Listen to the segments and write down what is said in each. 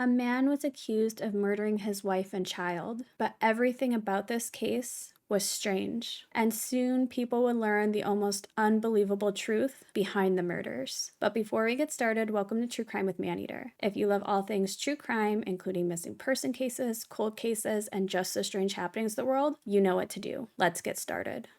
A man was accused of murdering his wife and child, but everything about this case was strange, and soon people would learn the almost unbelievable truth behind the murders. But before we get started, welcome to True Crime with Maneater. If you love all things true crime, including missing person cases, cold cases, and just the strange happenings of the world, you know what to do. Let's get started.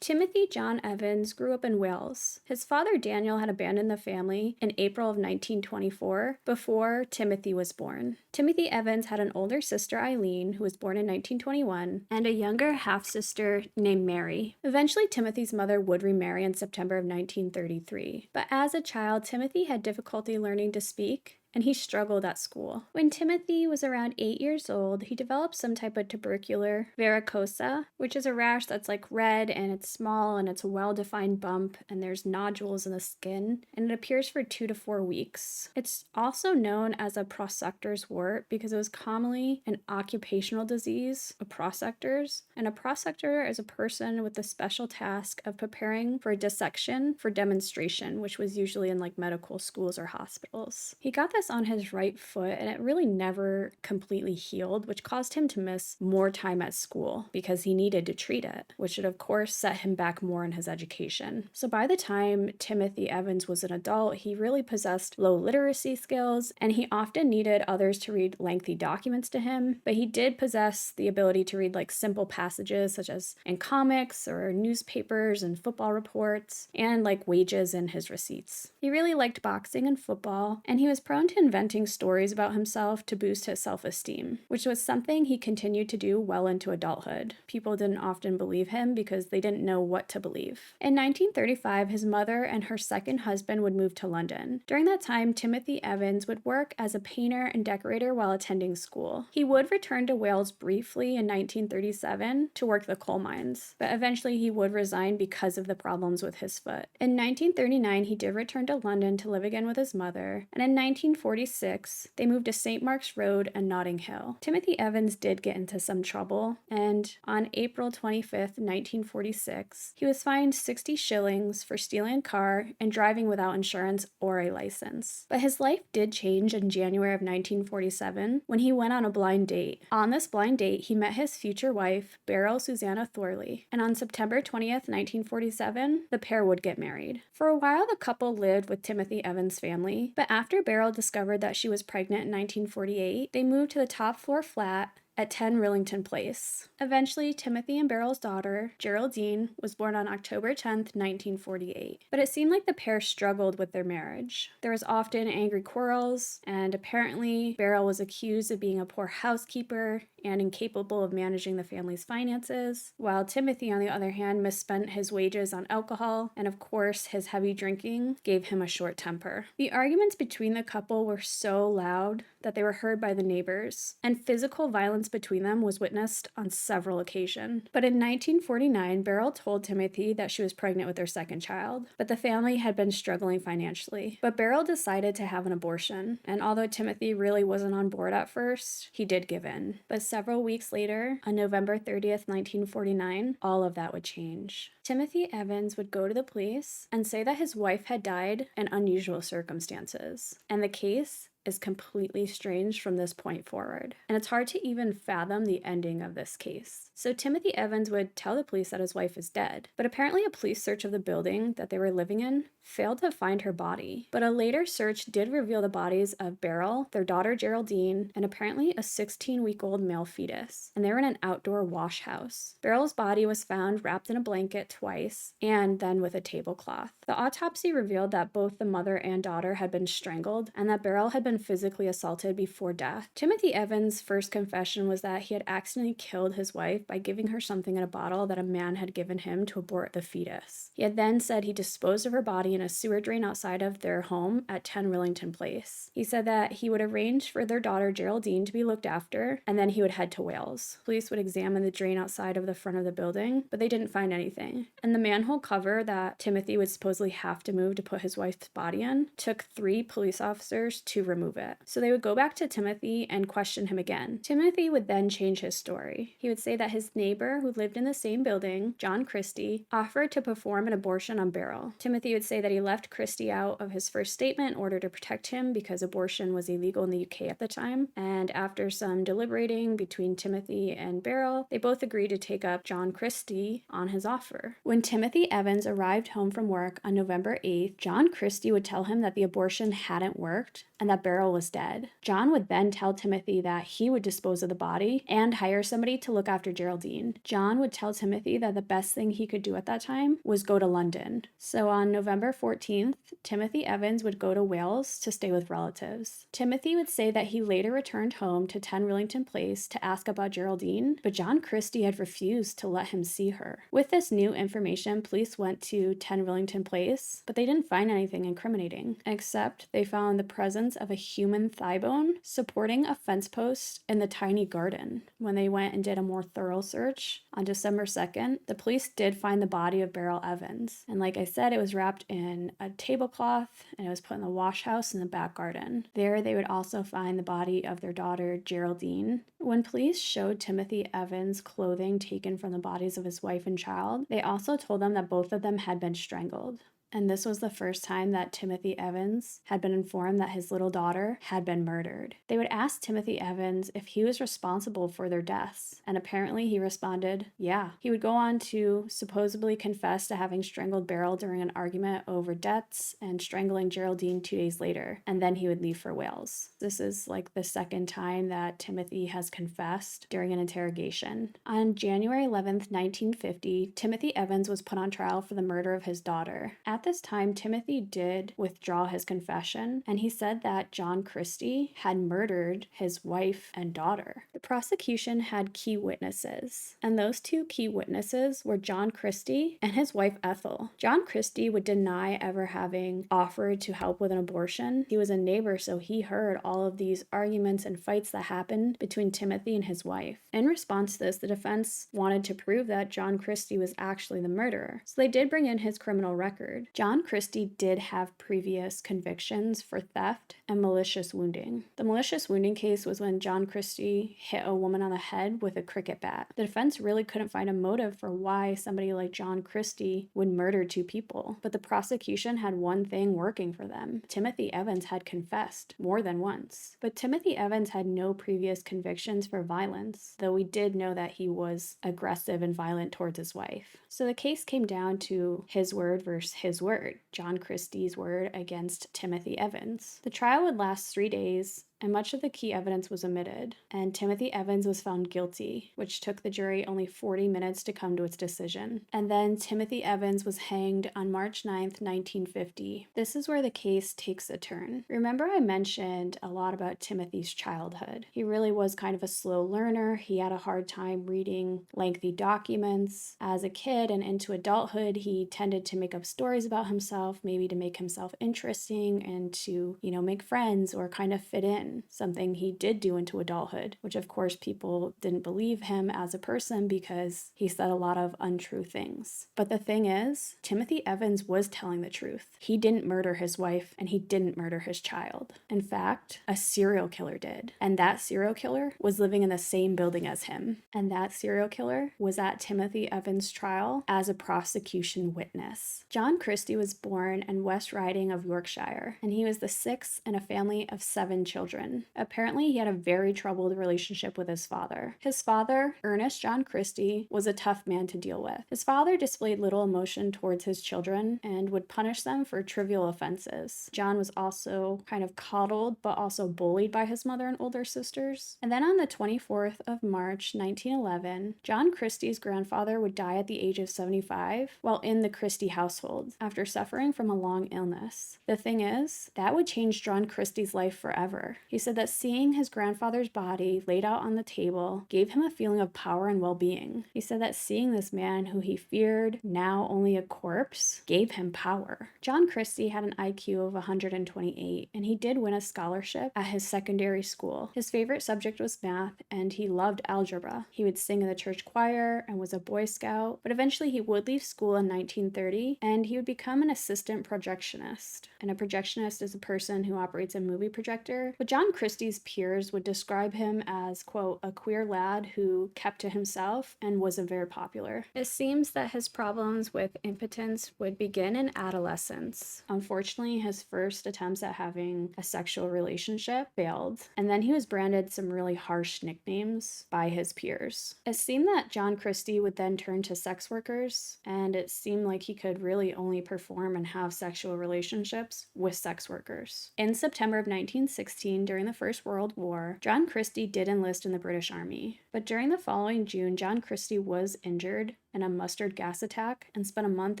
Timothy John Evans grew up in Wales. His father Daniel had abandoned the family in April of 1924 before Timothy was born. Timothy Evans had an older sister Eileen, who was born in 1921, and a younger half-sister named Mary. Eventually, Timothy's mother would remarry in September of 1933. But as a child, Timothy had difficulty learning to speak, and he struggled at school. When Timothy was around 8 years old, he developed some type of tubercular varicosa, which is a rash that's like red and it's small and it's a well-defined bump and there's nodules in the skin, and it appears for 2 to 4 weeks. It's also known as a prosector's wart because it was commonly an occupational disease of prosectors, and a prosector is a person with the special task of preparing for a dissection for demonstration, which was usually in like medical schools or hospitals. He got this on his right foot and it really never completely healed, which caused him to miss more time at school because he needed to treat it, which would of course set him back more in his education. So by the time Timothy Evans was an adult, he really possessed low literacy skills and he often needed others to read lengthy documents to him, but he did possess the ability to read like simple passages such as in comics or newspapers and football reports and like wages and his receipts. He really liked boxing and football, and he was prone to inventing stories about himself to boost his self-esteem, which was something he continued to do well into adulthood. People didn't often believe him because they didn't know what to believe. In 1935, his mother and her second husband would move to London. During that time, Timothy Evans would work as a painter and decorator while attending school. He would return to Wales briefly in 1937 to work the coal mines, but eventually he would resign because of the problems with his foot. In 1939, he did return to London to live again with his mother, and in 1946, they moved to St. Mark's Road and Notting Hill. Timothy Evans did get into some trouble, and on April 25th, 1946, he was fined 60 shillings for stealing a car and driving without insurance or a license. But his life did change in January of 1947 when he went on a blind date. On this blind date, he met his future wife, Beryl Susanna Thorley, and on September 20th, 1947, the pair would get married. For a while, the couple lived with Timothy Evans' family, but after Beryl discovered that she was pregnant in 1948, they moved to the top floor flat at 10 Rillington Place. Eventually, Timothy and Beryl's daughter, Geraldine, was born on October 10th, 1948. But it seemed like the pair struggled with their marriage. There was often angry quarrels, and apparently Beryl was accused of being a poor housekeeper and incapable of managing the family's finances, while Timothy, on the other hand, misspent his wages on alcohol, and of course, his heavy drinking gave him a short temper. The arguments between the couple were so loud that they were heard by the neighbors, and physical violence between them was witnessed on several occasions. But in 1949, Beryl told Timothy that she was pregnant with their second child, but the family had been struggling financially. But Beryl decided to have an abortion, and although Timothy really wasn't on board at first, he did give in. But several weeks later, on November 30th, 1949, all of that would change. Timothy Evans would go to the police and say that his wife had died in unusual circumstances, and the case is completely strange from this point forward. And it's hard to even fathom the ending of this case. So Timothy Evans would tell the police that his wife is dead, but apparently a police search of the building that they were living in failed to find her body. But a later search did reveal the bodies of Beryl, their daughter Geraldine, and apparently a 16-week-old male fetus. And they were in an outdoor wash house. Beryl's body was found wrapped in a blanket twice, and then with a tablecloth. The autopsy revealed that both the mother and daughter had been strangled, and that Beryl had been physically assaulted before death. Timothy Evans' first confession was that he had accidentally killed his wife by giving her something in a bottle that a man had given him to abort the fetus. He had then said he disposed of her body in a sewer drain outside of their home at 10 Rillington Place. He said that he would arrange for their daughter Geraldine to be looked after, and then he would head to Wales. Police would examine the drain outside of the front of the building, but they didn't find anything. And the manhole cover that Timothy would supposedly have to move to put his wife's body in took 3 police officers to remove it. So they would go back to Timothy and question him again. Timothy would then change his story. He would say that his neighbor who lived in the same building, John Christie, offered to perform an abortion on Beryl. Timothy would say that he left Christie out of his first statement in order to protect him because abortion was illegal in the UK at the time. And after some deliberating between Timothy and Beryl, they both agreed to take up John Christie on his offer. When Timothy Evans arrived home from work on November 8th, John Christie would tell him that the abortion hadn't worked and that Beryl was dead. John would then tell Timothy that he would dispose of the body and hire somebody to look after Geraldine. John would tell Timothy that the best thing he could do at that time was go to London. So on November 14th, Timothy Evans would go to Wales to stay with relatives. Timothy would say that he later returned home to 10 Rillington Place to ask about Geraldine, but John Christie had refused to let him see her. With this new information, police went to 10 Rillington Place, but they didn't find anything incriminating, except they found the presence of a human thigh bone supporting a fence post in the tiny garden. When they went and did a more thorough search on December 2nd, the police did find the body of Beryl Evans. And like I said, it was wrapped in a tablecloth and it was put in the wash house in the back garden. There, they would also find the body of their daughter, Geraldine. When police showed Timothy Evans clothing taken from the bodies of his wife and child, they also told them that both of them had been strangled. And this was the first time that Timothy Evans had been informed that his little daughter had been murdered. They would ask Timothy Evans if he was responsible for their deaths, and apparently he responded, yeah. He would go on to supposedly confess to having strangled Beryl during an argument over debts and strangling Geraldine 2 days later, and then he would leave for Wales. This is like the second time that Timothy has confessed during an interrogation. On January 11th, 1950, Timothy Evans was put on trial for the murder of his daughter. At this time, Timothy did withdraw his confession, and he said that John Christie had murdered his wife and daughter. The prosecution had key witnesses, and those two key witnesses were John Christie and his wife Ethel. John Christie would deny ever having offered to help with an abortion. He was a neighbor, so he heard all of these arguments and fights that happened between Timothy and his wife. In response to this, the defense wanted to prove that John Christie was actually the murderer, so they did bring in his criminal record. John Christie did have previous convictions for theft and malicious wounding. The malicious wounding case was when John Christie hit a woman on the head with a cricket bat. The defense really couldn't find a motive for why somebody like John Christie would murder two people, but the prosecution had one thing working for them. Timothy Evans had confessed more than once. But Timothy Evans had no previous convictions for violence, though we did know that he was aggressive and violent towards his wife. So the case came down to his word versus his word, John Christie's word against Timothy Evans. The trial would last 3 days, and much of the key evidence was omitted, and Timothy Evans was found guilty, which took the jury only 40 minutes to come to its decision. And then Timothy Evans was hanged on March 9th, 1950. This is where the case takes a turn. Remember I mentioned a lot about Timothy's childhood. He really was kind of a slow learner. He had a hard time reading lengthy documents. As a kid and into adulthood, he tended to make up stories about himself, maybe to make himself interesting and to, make friends or kind of fit in. Something he did do into adulthood, which of course people didn't believe him as a person because he said a lot of untrue things. But the thing is, Timothy Evans was telling the truth. He didn't murder his wife and he didn't murder his child. In fact, a serial killer did. And that serial killer was living in the same building as him. And that serial killer was at Timothy Evans' trial as a prosecution witness. John Christie was born in West Riding of Yorkshire, and he was the sixth in a family of 7 children. Apparently, he had a very troubled relationship with his father. His father, Ernest John Christie, was a tough man to deal with. His father displayed little emotion towards his children and would punish them for trivial offenses. John was also kind of coddled, but also bullied by his mother and older sisters. And then on the 24th of March, 1911, John Christie's grandfather would die at the age of 75 while in the Christie household after suffering from a long illness. The thing is, that would change John Christie's life forever. He said that seeing his grandfather's body laid out on the table gave him a feeling of power and well-being. He said that seeing this man who he feared, now only a corpse, gave him power. John Christie had an IQ of 128, and he did win a scholarship at his secondary school. His favorite subject was math, and he loved algebra. He would sing in the church choir and was a Boy Scout, but eventually he would leave school in 1930, and he would become an assistant projectionist. And a projectionist is a person who operates a movie projector, but John Christie's peers would describe him as, quote, a queer lad who kept to himself and wasn't very popular. It seems that his problems with impotence would begin in adolescence. Unfortunately, his first attempts at having a sexual relationship failed, and then he was branded some really harsh nicknames by his peers. It seemed that John Christie would then turn to sex workers, and it seemed like he could really only perform and have sexual relationships with sex workers. In September of 1916, during the First World War, John Christie did enlist in the British Army, but during the following June, John Christie was injured in a mustard gas attack and spent a month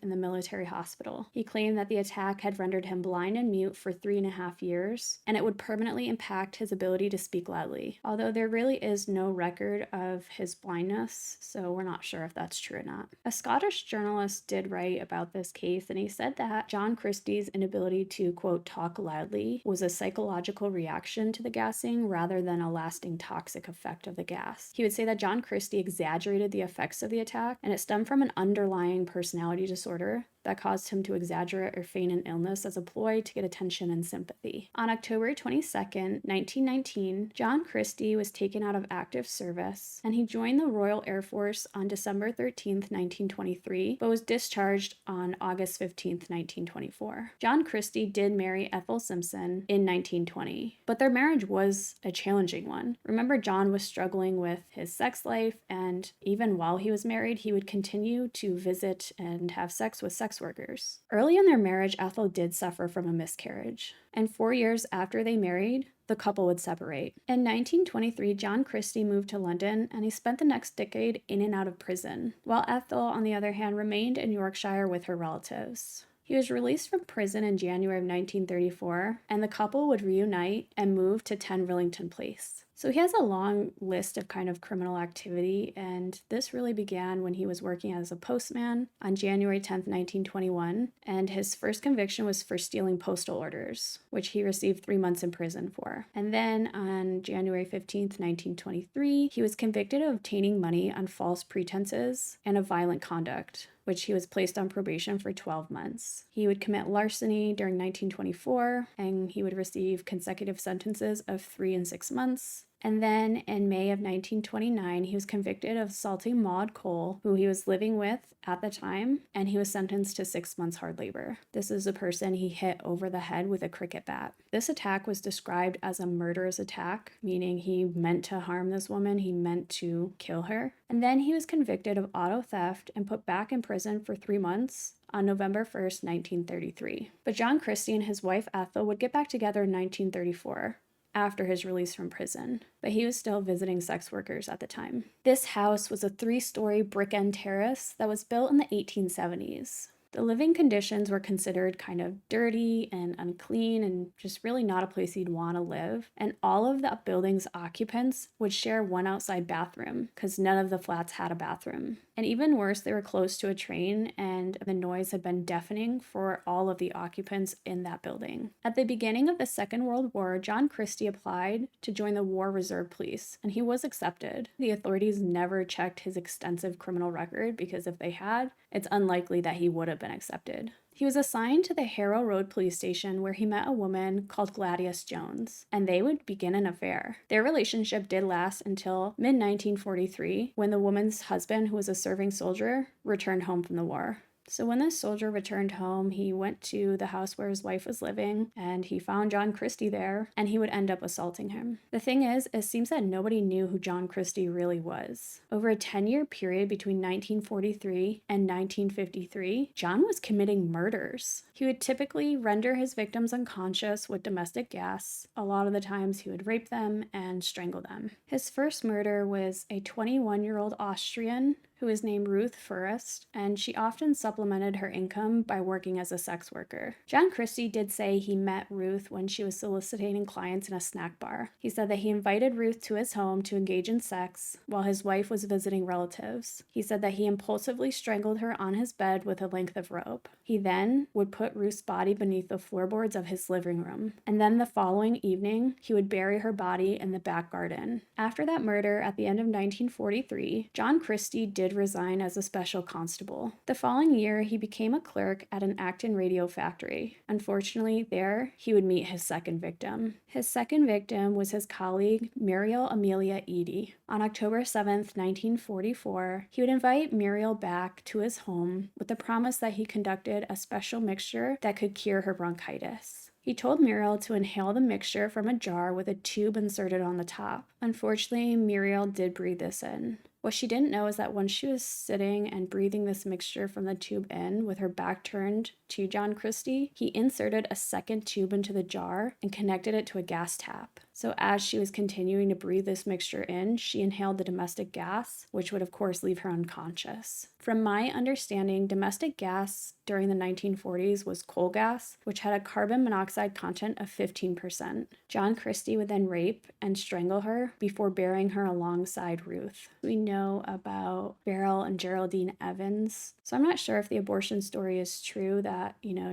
in the military hospital. He claimed that the attack had rendered him blind and mute for 3.5 years, and it would permanently impact his ability to speak loudly. Although there really is no record of his blindness, so we're not sure if that's true or not. A Scottish journalist did write about this case, and he said that John Christie's inability to, quote, talk loudly was a psychological reaction to the gassing rather than a lasting toxic effect of the gas. He would say that John Christie exaggerated the effects of the attack, and it stemmed from an underlying personality disorder that caused him to exaggerate or feign an illness as a ploy to get attention and sympathy. On October 22nd, 1919, John Christie was taken out of active service, and he joined the Royal Air Force on December 13th, 1923, but was discharged on August 15th, 1924. John Christie did marry Ethel Simpson in 1920, but their marriage was a challenging one. Remember, John was struggling with his sex life, and even while he was married, he would continue to visit and have sex with sex workers. Early in their marriage, Ethel did suffer from a miscarriage, and 4 years after they married, the couple would separate. In 1923, John Christie moved to London, and he spent the next decade in and out of prison, while Ethel, on the other hand, remained in Yorkshire with her relatives. He was released from prison in January of 1934, and the couple would reunite and move to 10 Rillington Place. So he has a long list of kind of criminal activity, and this really began when he was working as a postman on January 10th, 1921, and his first conviction was for stealing postal orders, which he received 3 months in prison for. And then on January 15th, 1923, he was convicted of obtaining money on false pretenses and of violent conduct, which he was placed on probation for 12 months. He would commit larceny during 1924, and he would receive consecutive sentences of 3 and 6 months. And then in May of 1929, he was convicted of assaulting Maud Cole, who he was living with at the time, and he was sentenced to 6 months hard labor. This is a person he hit over the head with a cricket bat. This attack was described as a murderous attack, meaning he meant to harm this woman, he meant to kill her. And then he was convicted of auto theft and put back in prison for 3 months on November 1st, 1933. But John Christie and his wife Ethel would get back together in 1934. After his release from prison, but he was still visiting sex workers at the time. This house was a 3-story brick end terrace that was built in the 1870s. The living conditions were considered kind of dirty and unclean and just really not a place you'd want to live. And all of the building's occupants would share one outside bathroom because none of the flats had a bathroom. And even worse, they were close to a train and the noise had been deafening for all of the occupants in that building. At the beginning of the Second World War, John Christie applied to join the War Reserve Police, and he was accepted. The authorities never checked his extensive criminal record because if they had, it's unlikely that he would have been accepted. He was assigned to the Harrow Road police station where he met a woman called Gladys Jones, and they would begin an affair. Their relationship did last until mid-1943 when the woman's husband, who was a serving soldier, returned home from the war. So when this soldier returned home, he went to the house where his wife was living, and he found John Christie there, and he would end up assaulting him. The thing is, it seems that nobody knew who John Christie really was. Over a 10-year period between 1943 and 1953, John was committing murders. He would typically render his victims unconscious with domestic gas. A lot of the times he would rape them and strangle them. His first murder was a 21-year-old Austrian who was named Ruth Forrest, and she often supplemented her income by working as a sex worker. John Christie did say he met Ruth when she was soliciting clients in a snack bar. He said that he invited Ruth to his home to engage in sex while his wife was visiting relatives. He said that he impulsively strangled her on his bed with a length of rope. He then would put Ruth's body beneath the floorboards of his living room, and then the following evening, he would bury her body in the back garden. After that murder, at the end of 1943, John Christie did did resign as a special constable. The following year, he became a clerk at an Acton radio factory. Unfortunately, there, he would meet his second victim. His second victim was his colleague, Muriel Amelia Eady. On October 7th, 1944, he would invite Muriel back to his home with the promise that he conducted a special mixture that could cure her bronchitis. He told Muriel to inhale the mixture from a jar with a tube inserted on the top. Unfortunately, Muriel did breathe this in. What she didn't know is that once she was sitting and breathing this mixture from the tube in with her back turned to John Christie, he inserted a second tube into the jar and connected it to a gas tap. So as she was continuing to breathe this mixture in, she inhaled the domestic gas, which would of course leave her unconscious. From my understanding, domestic gas during the 1940s was coal gas, which had a carbon monoxide content of 15%. John Christie would then rape and strangle her before burying her alongside Ruth. We know about Beryl and Geraldine Evans. So I'm not sure if the abortion story is true that,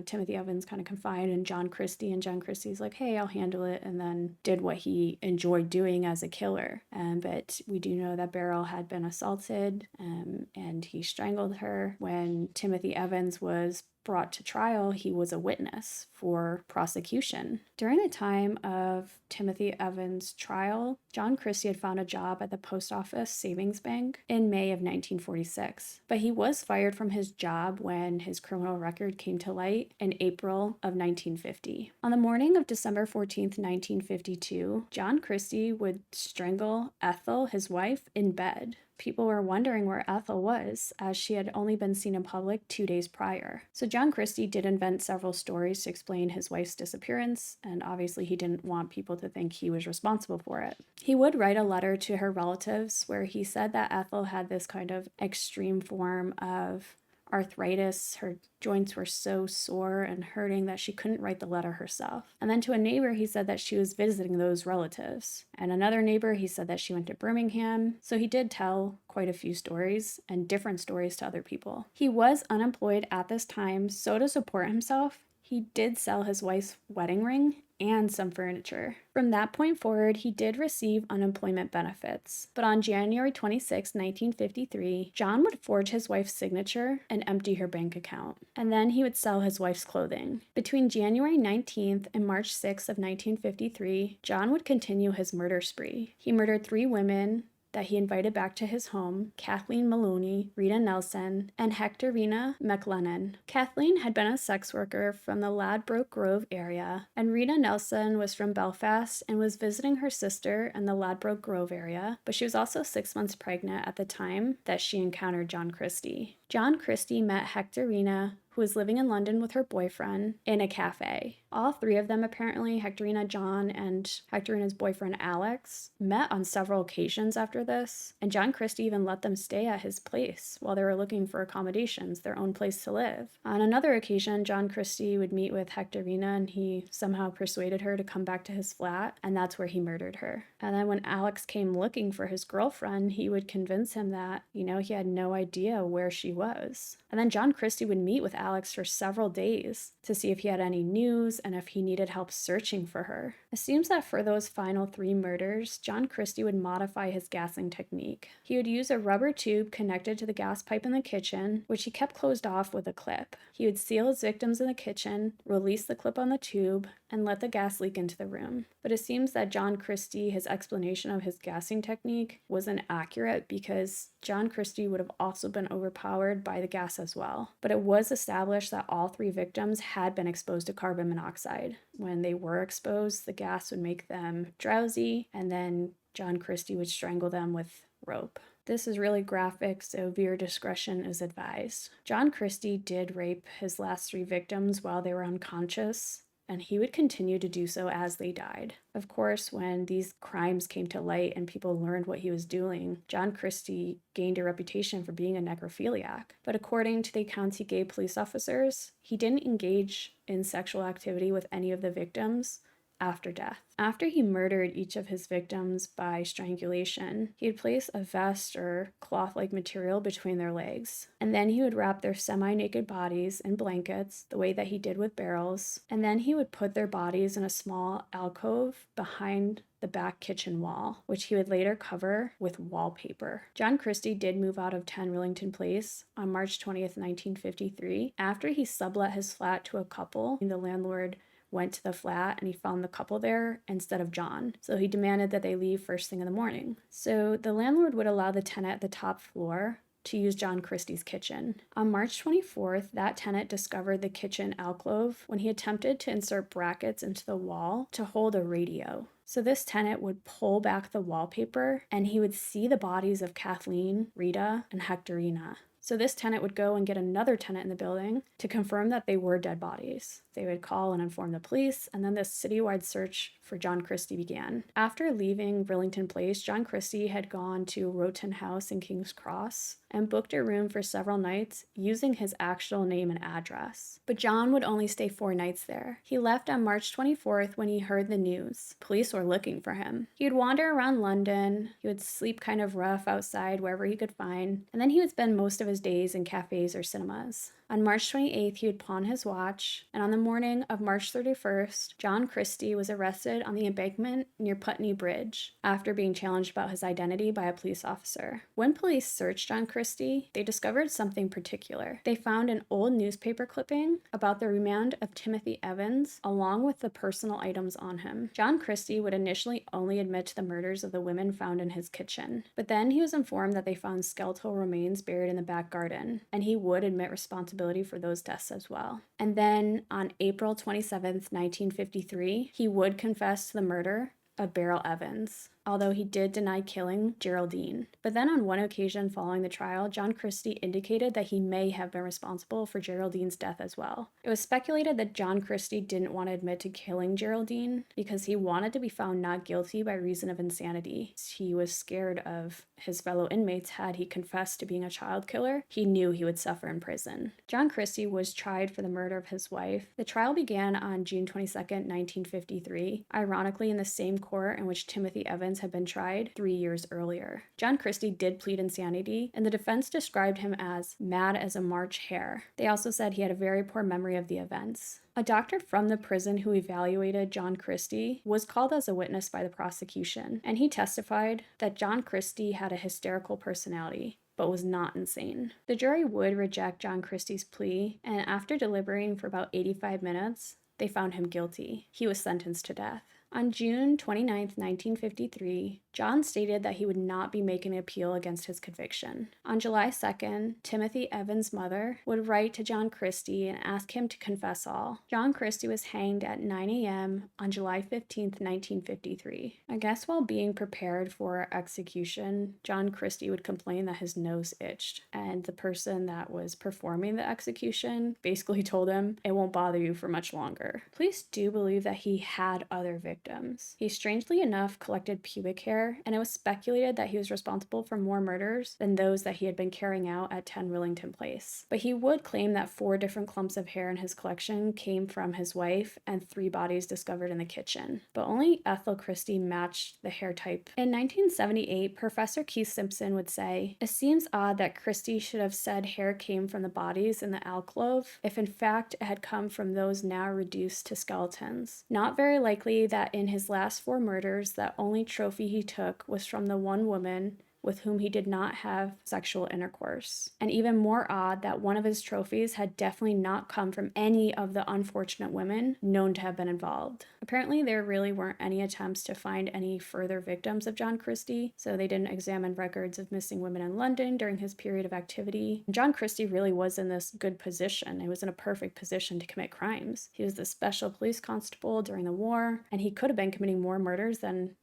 Timothy Evans kind of confided in John Christie and John Christie's like, hey, I'll handle it, and then did what he enjoyed doing as a killer. But we do know that Beryl had been assaulted and he strangled her. When Timothy Evans was brought to trial, he was a witness for prosecution. During the time of Timothy Evans' trial, John Christie had found a job at the Post Office Savings Bank in May of 1946, but he was fired from his job when his criminal record came to light in April of 1950. On the morning of December 14th, 1952, John Christie would strangle Ethel, his wife, in bed. People were wondering where Ethel was, as she had only been seen in public 2 days prior. So John Christie did invent several stories to explain his wife's disappearance, and obviously he didn't want people to think he was responsible for it. He would write a letter to her relatives where he said that Ethel had this kind of extreme form of arthritis. Her joints were so sore and hurting that she couldn't write the letter herself. And then to a neighbor, he said that she was visiting those relatives. And another neighbor, he said that she went to Birmingham. So he did tell quite a few stories and different stories to other people. He was unemployed at this time, so to support himself, he did sell his wife's wedding ring and some furniture. From that point forward, he did receive unemployment benefits. But on January 26, 1953, John would forge his wife's signature and empty her bank account. And then he would sell his wife's clothing. Between January 19th and March 6th of 1953, John would continue his murder spree. He murdered 3 women that he invited back to his home: Kathleen Maloney, Rita Nelson, and Hectorina McLennan. Kathleen had been a sex worker from the Ladbroke Grove area, and Rita Nelson was from Belfast and was visiting her sister in the Ladbroke Grove area, but she was also 6 months pregnant at the time that she encountered John Christie. John Christie met Hectorina, who was living in London with her boyfriend, in a cafe. All 3 of them, apparently, Hectorina, John, and Hectorina's boyfriend Alex, met on several occasions after this, and John Christie even let them stay at his place while they were looking for accommodations, their own place to live. On another occasion, John Christie would meet with Hectorina, and he somehow persuaded her to come back to his flat, and that's where he murdered her. And then when Alex came looking for his girlfriend, he would convince him that, he had no idea where she was. And then John Christie would meet with Alex for several days to see if he had any news and if he needed help searching for her. It seems that for those final 3 murders, John Christie would modify his gassing technique. He would use a rubber tube connected to the gas pipe in the kitchen, which he kept closed off with a clip. He would seal his victims in the kitchen, release the clip on the tube, and let the gas leak into the room. But it seems that John Christie, his explanation of his gassing technique, wasn't accurate because John Christie would have also been overpowered by the gas as well. But it was established that all 3 victims had been exposed to carbon monoxide. When they were exposed, the gas would make them drowsy, and then John Christie would strangle them with rope. This is really graphic, so viewer discretion is advised. John Christie did rape his last 3 victims while they were unconscious, and he would continue to do so as they died. Of course, when these crimes came to light and people learned what he was doing, John Christie gained a reputation for being a necrophiliac. But according to the accounts he gave police officers, he didn't engage in sexual activity with any of the victims after death. After he murdered each of his victims by strangulation, he would place a vest or cloth-like material between their legs. And then he would wrap their semi-naked bodies in blankets, the way that he did with Beryl's. And then he would put their bodies in a small alcove behind the back kitchen wall, which he would later cover with wallpaper. John Christie did move out of 10 Rillington Place on March 20th, 1953, after he sublet his flat to a couple. The landlord went to the flat and he found the couple there instead of John. So he demanded that they leave first thing in the morning. So the landlord would allow the tenant at the top floor to use John Christie's kitchen. On March 24th, that tenant discovered the kitchen alcove when he attempted to insert brackets into the wall to hold a radio. So this tenant would pull back the wallpaper and he would see the bodies of Kathleen, Rita, and Hectorina. So this tenant would go and get another tenant in the building to confirm that they were dead bodies. They would call and inform the police, and then this citywide search for John Christie began. After leaving Rillington Place, John Christie had gone to Roten House in King's Cross and booked a room for several nights using his actual name and address. But John would only stay 4 nights there. He left on March 24th when he heard the news. Police were looking for him. He would wander around London. He would sleep kind of rough outside wherever he could find, and then he would spend most of his days in cafes or cinemas. On March 28th, he would pawn his watch, and on the morning of March 31st, John Christie was arrested on the embankment near Putney Bridge after being challenged about his identity by a police officer. When police searched John Christie, they discovered something particular. They found an old newspaper clipping about the remand of Timothy Evans, along with the personal items on him. John Christie would initially only admit to the murders of the women found in his kitchen, but then he was informed that they found skeletal remains buried in the back garden, and he would admit responsibility for those deaths as well. And then on April 27th, 1953, he would confess to the murder of Beryl Evans, although he did deny killing Geraldine. But then on one occasion following the trial, John Christie indicated that he may have been responsible for Geraldine's death as well. It was speculated that John Christie didn't want to admit to killing Geraldine because he wanted to be found not guilty by reason of insanity. He was scared of his fellow inmates. Had he confessed to being a child killer, he knew he would suffer in prison. John Christie was tried for the murder of his wife. The trial began on June 22nd, 1953, ironically in the same court in which Timothy Evans had been tried 3 years earlier. John Christie did plead insanity, and the defense described him as mad as a March hare. They also said he had a very poor memory of the events. A doctor from the prison who evaluated John Christie was called as a witness by the prosecution, and he testified that John Christie had a hysterical personality, but was not insane. The jury would reject John Christie's plea, and after deliberating for about 85 minutes, they found him guilty. He was sentenced to death. On June 29, 1953, John stated that he would not be making an appeal against his conviction. On July 2nd, Timothy Evans' mother would write to John Christie and ask him to confess all. John Christie was hanged at 9 a.m. on July 15, 1953. I guess while being prepared for execution, John Christie would complain that his nose itched, and the person that was performing the execution basically told him, "It won't bother you for much longer." Police do believe that he had other victims. He strangely enough collected pubic hair, and it was speculated that he was responsible for more murders than those that he had been carrying out at 10 Rillington Place. But he would claim that 4 different clumps of hair in his collection came from his wife and 3 bodies discovered in the kitchen. But only Ethel Christie matched the hair type. In 1978, Professor Keith Simpson would say, "It seems odd that Christie should have said hair came from the bodies in the alcove, if in fact it had come from those now reduced to skeletons. Not very likely that in his last 4 murders, that only trophy he took was from the one woman with whom he did not have sexual intercourse. And even more odd that one of his trophies had definitely not come from any of the unfortunate women known to have been involved." Apparently, there really weren't any attempts to find any further victims of John Christie, so they didn't examine records of missing women in London during his period of activity. John Christie really was in this good position. He was in a perfect position to commit crimes. He was the special police constable during the war, and he could have been committing more murders than,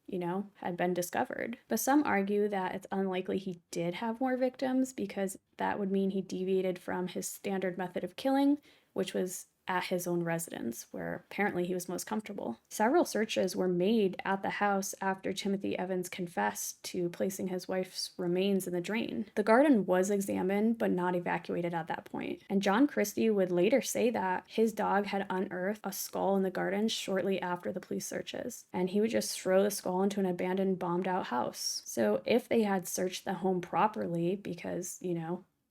had been discovered. But some argue that it's unlikely he did have more victims because that would mean he deviated from his standard method of killing, which was at his own residence, where apparently he was most comfortable. Several searches were made at the house after Timothy Evans confessed to placing his wife's remains in the drain. The garden was examined, but not evacuated at that point. And John Christie would later say that his dog had unearthed a skull in the garden shortly after the police searches, and he would just throw the skull into an abandoned, bombed out house. So if they had searched the home properly, because,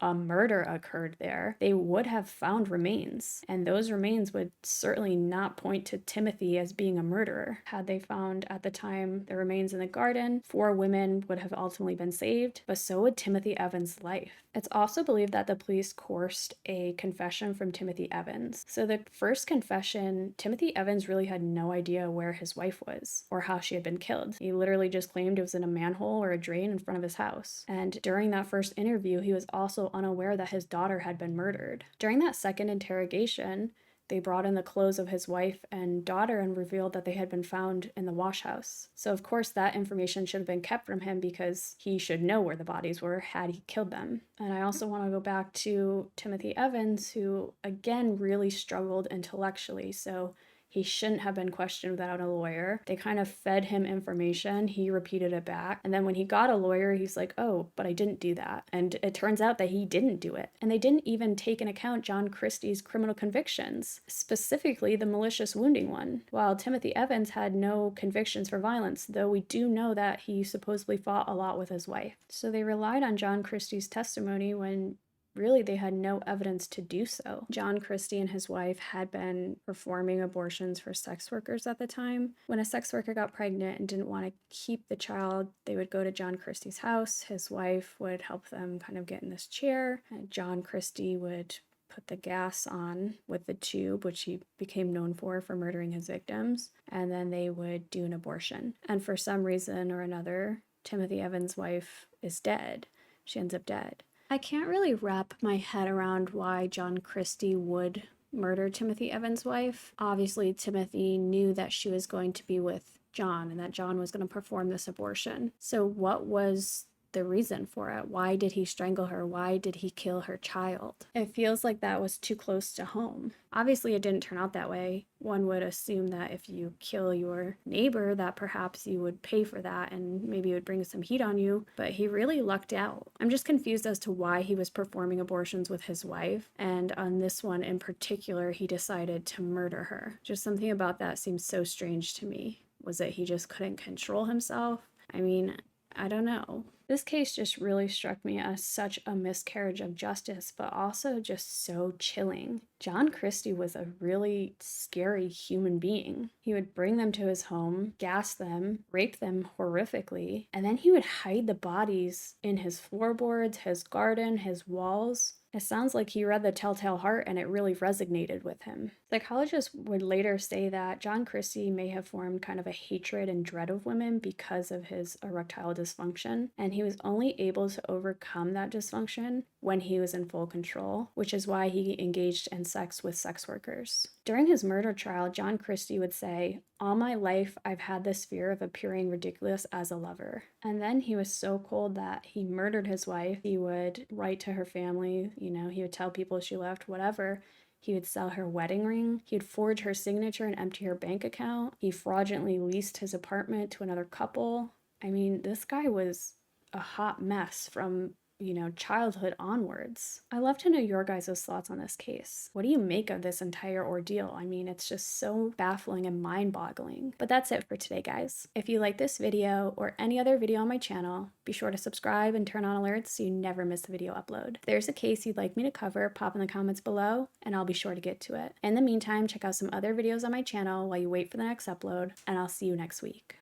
a murder occurred there, they would have found remains, and those remains would certainly not point to Timothy as being a murderer. Had they found at the time the remains in the garden, 4 women would have ultimately been saved, but so would Timothy Evans' life. It's also believed that the police coerced a confession from Timothy Evans. So the first confession, Timothy Evans really had no idea where his wife was or how she had been killed. He literally just claimed it was in a manhole or a drain in front of his house. And during that first interview, he was also unaware that his daughter had been murdered. During that second interrogation, they brought in the clothes of his wife and daughter and revealed that they had been found in the wash house. So of course that information should have been kept from him because he should know where the bodies were had he killed them. And I also want to go back to Timothy Evans, who again really struggled intellectually. So he shouldn't have been questioned without a lawyer. They kind of fed him information. He repeated it back. And then when he got a lawyer, he's like, oh, but I didn't do that. And it turns out that he didn't do it. And they didn't even take into account John Christie's criminal convictions, specifically the malicious wounding one. While Timothy Evans had no convictions for violence, though we do know that he supposedly fought a lot with his wife. So they relied on John Christie's testimony when really they had no evidence to do so. John Christie and his wife had been performing abortions for sex workers at the time. When a sex worker got pregnant and didn't want to keep the child, they would go to John Christie's house. His wife would help them kind of get in this chair, and John Christie would put the gas on with the tube, which he became known for murdering his victims, and then they would do an abortion. And for some reason or another, Timothy Evans' wife is dead. She ends up dead. I can't really wrap my head around why John Christie would murder Timothy Evans' wife. Obviously, Timothy knew that she was going to be with John and that John was going to perform this abortion. So what was the reason for it? Why did he strangle her? Why did he kill her child? It feels like that was too close to home. Obviously, it didn't turn out that way. One would assume that if you kill your neighbor, that perhaps you would pay for that and maybe it would bring some heat on you, but he really lucked out. I'm just confused as to why he was performing abortions with his wife, and on this one in particular, he decided to murder her. Just something about that seems so strange to me. Was it he just couldn't control himself? I mean, I don't know. This case just really struck me as such a miscarriage of justice, but also just so chilling. John Christie was a really scary human being. He would bring them to his home, gas them, rape them horrifically, and then he would hide the bodies in his floorboards, his garden, his walls. It sounds like he read The Telltale Heart and it really resonated with him. Psychologists would later say that John Christie may have formed kind of a hatred and dread of women because of his erectile dysfunction, and he was only able to overcome that dysfunction when he was in full control, which is why he engaged in sex with sex workers. During his murder trial, John Christie would say, "All my life, I've had this fear of appearing ridiculous as a lover." And then he was so cold that he murdered his wife. He would write to her family, he would tell people she left, whatever. He would sell her wedding ring. He'd forge her signature and empty her bank account. He fraudulently leased his apartment to another couple. I mean, this guy was a hot mess from childhood onwards. I'd love to know your guys' thoughts on this case. What do you make of this entire ordeal? I mean, it's just so baffling and mind-boggling. But that's it for today, guys. If you like this video or any other video on my channel, be sure to subscribe and turn on alerts so you never miss the video upload. If there's a case you'd like me to cover, pop in the comments below, and I'll be sure to get to it. In the meantime, check out some other videos on my channel while you wait for the next upload, and I'll see you next week.